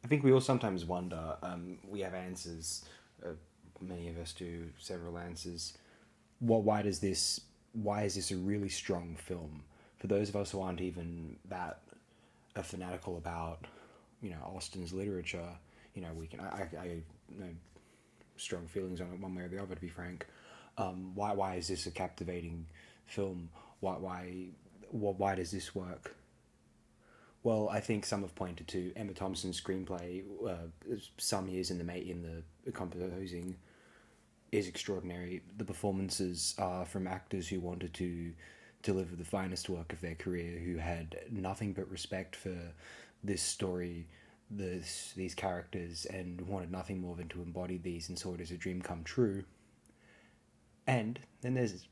I think we all sometimes wonder. We have answers. Many of us do several answers. Why does this? Why is this a really strong film? For those of us who aren't even that fanatical about, Austen's literature, we can. I know strong feelings on it one way or the other. To be frank, why is this a captivating film? Why does this work? Well, I think some have pointed to Emma Thompson's screenplay. Some years in the composing is extraordinary. The performances are from actors who wanted to deliver the finest work of their career, who had nothing but respect for this story, these characters, and wanted nothing more than to embody these and saw it as a dream come true. And then there's,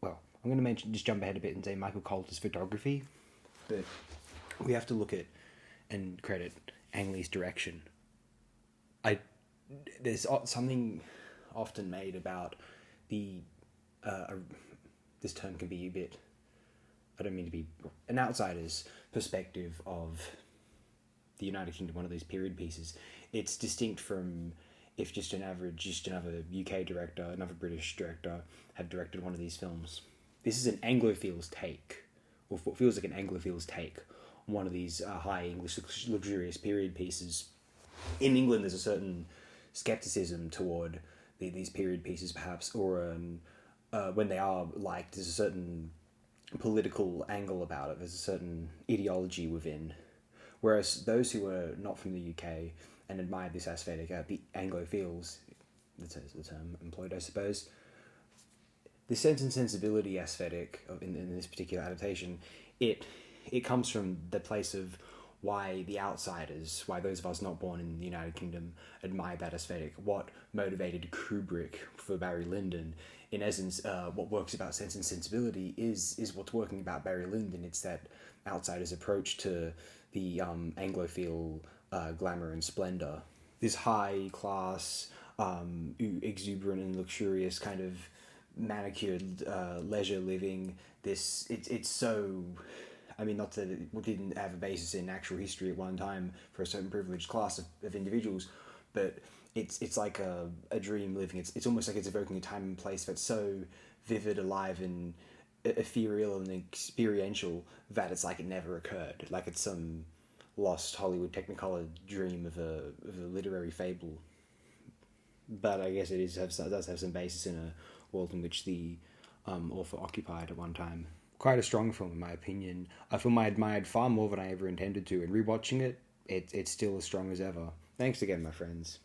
well, I'm going to just jump ahead a bit and say Michael Coulter's photography, but we have to look at and credit Ang Lee's direction. There's something often made about the this term can be a bit, I don't mean to be, an outsider's perspective of the United Kingdom, one of these period pieces. It's distinct from if just another UK director, another British director had directed one of these films. This is an Anglophile's take, or what feels like an Anglophile's take on one of these high English luxurious period pieces. In England, there's a certain skepticism toward these period pieces, perhaps, or when they are liked, there's a certain political angle about it. There's a certain ideology within. Whereas those who are not from the UK and admire this aesthetic, the Anglophiles, that's the term employed, I suppose. The Sense and Sensibility aesthetic in this particular adaptation, it comes from the place of why the outsiders, why those of us not born in the United Kingdom admire that aesthetic, what motivated Kubrick for Barry Lyndon. In essence, what works about Sense and Sensibility is what's working about Barry Lyndon. It's that outsider's approach to the Anglophile glamour and splendor. This high class, exuberant and luxurious kind of manicured leisure living. It's so, I mean, not that it didn't have a basis in actual history at one time for a certain privileged class of individuals, but it's like a dream living. It's almost like it's evoking a time and place that's so vivid, alive, and ethereal and experiential that it's like it never occurred. Like it's some lost Hollywood Technicolor dream of a literary fable. But I guess it does have some basis in a world in which the author occupied at one time. Quite a strong film, in my opinion. A film I admired far more than I ever intended to, and rewatching it, it's still as strong as ever. Thanks again, my friends.